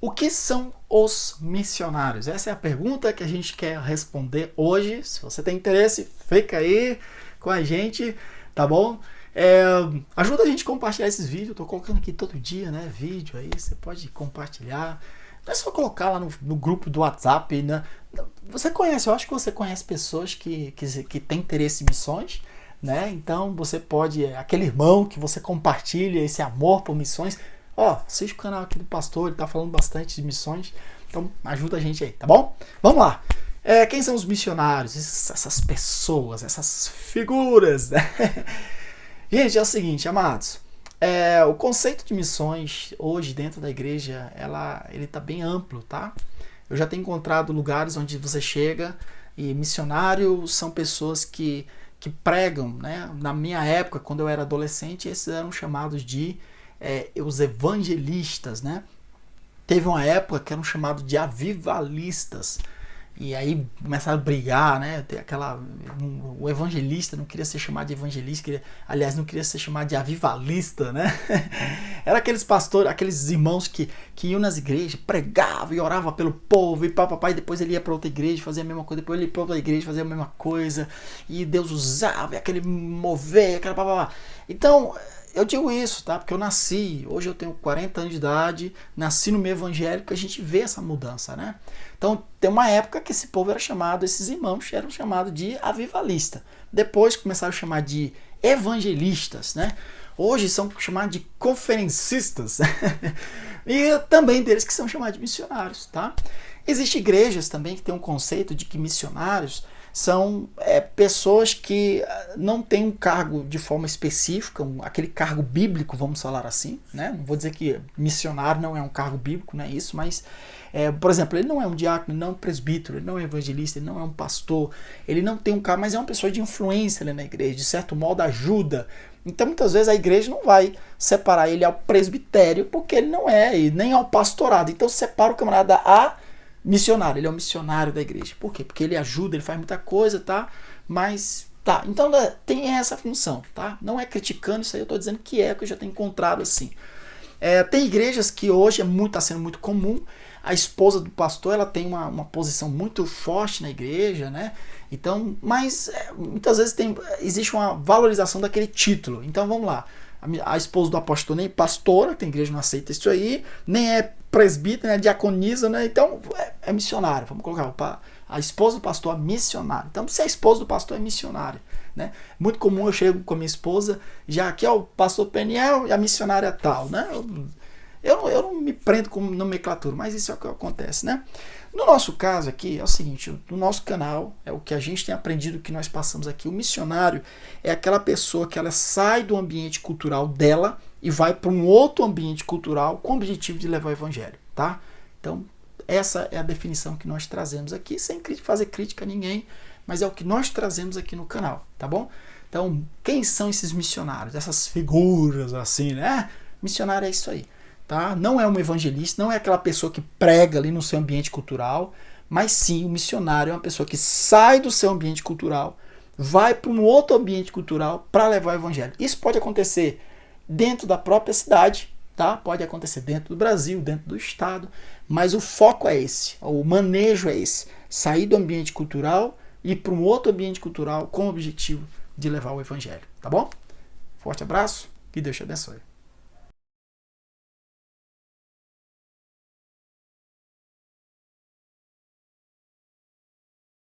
O que são os missionários? Essa é a pergunta que a gente quer responder hoje. Se você tem interesse, fica aí com a gente, tá bom? Ajuda a gente a compartilhar esses vídeos. Eu tô colocando aqui todo dia, né? Vídeo aí, você pode compartilhar. Não é só colocar lá no grupo do WhatsApp, né? Você conhece, eu acho que você conhece pessoas que têm interesse em missões, né? Então você pode, aquele irmão que você compartilha esse amor por missões, assiste o canal aqui do pastor, ele tá falando bastante de missões, então ajuda a gente aí, tá bom? Vamos lá. Quem são os missionários? Essas pessoas, essas figuras, né? Gente, é o seguinte, amados, o conceito de missões hoje dentro da igreja, ele tá bem amplo, tá? Eu já tenho encontrado lugares onde você chega e missionários são pessoas que pregam, né? Na minha época, quando eu era adolescente, esses eram chamados de os evangelistas, né? Teve uma época que eram chamados de avivalistas. E aí começaram a brigar, né? O evangelista não queria ser chamado de evangelista, não queria ser chamado de avivalista, né? Era aqueles pastores, aqueles irmãos que iam nas igrejas, pregavam e oravam pelo povo, e papai, depois ele ia para outra igreja, fazia a mesma coisa, depois ele ia para outra igreja, fazia a mesma coisa, e Deus usava, e aquele mover, aquela papapá. Então, eu digo isso, tá? Porque eu nasci, hoje eu tenho 40 anos de idade, nasci no meio evangélico, a gente vê essa mudança, né? Então, tem uma época que esse povo era chamado, esses irmãos eram chamados de avivalista. Depois começaram a chamar de evangelistas, né? Hoje são chamados de conferencistas. E também deles que são chamados de missionários, tá? Existem igrejas também que têm um conceito de que missionários são pessoas que não têm um cargo de forma específica, aquele cargo bíblico, vamos falar assim, né? Não vou dizer que missionário não é um cargo bíblico, não é isso, mas, por exemplo, ele não é um diácono, ele não é um presbítero, ele não é um evangelista, ele não é um pastor, ele não tem um cargo, mas é uma pessoa de influência ali na igreja, de certo modo ajuda. Então, muitas vezes a igreja não vai separar ele ao presbitério, porque ele não é, e nem ao pastorado. Então, separa o camarada a missionário, ele é um missionário da igreja. Por quê? Porque ele ajuda, ele faz muita coisa, tá? Mas, tá, então tem essa função, tá? Não é criticando isso aí, eu tô dizendo que eu já tenho encontrado assim. Tem igrejas que hoje tá sendo muito comum, a esposa do pastor, ela tem uma posição muito forte na igreja, né? Então, mas muitas vezes existe uma valorização daquele título. Então, vamos lá. A esposa do apóstolo nem pastora, tem igreja que não aceita isso aí, nem é presbítero, nem é diaconisa, né? Então é missionário. Vamos colocar a esposa do pastor é missionária. Então, se a esposa do pastor é missionária, né? Muito comum eu chego com a minha esposa, já aqui é o pastor Peniel e a missionária é tal, né? Eu não me prendo com nomenclatura, mas isso é o que acontece, né? No nosso caso aqui, é o seguinte, no nosso canal, é o que a gente tem aprendido, que nós passamos aqui, o missionário é aquela pessoa que ela sai do ambiente cultural dela e vai para um outro ambiente cultural com o objetivo de levar o evangelho, tá? Então, essa é a definição que nós trazemos aqui, sem fazer crítica a ninguém, mas é o que nós trazemos aqui no canal, tá bom? Então, quem são esses missionários? Essas figuras assim, né? Missionário é isso aí. Tá? Não é um evangelista, não é aquela pessoa que prega ali no seu ambiente cultural, mas sim o missionário é uma pessoa que sai do seu ambiente cultural, vai para um outro ambiente cultural para levar o evangelho. Isso pode acontecer dentro da própria cidade, tá? Pode acontecer dentro do Brasil, dentro do estado, mas o foco é esse, o manejo é esse, sair do ambiente cultural e ir para um outro ambiente cultural com o objetivo de levar o evangelho, tá bom? Forte abraço, que Deus te abençoe.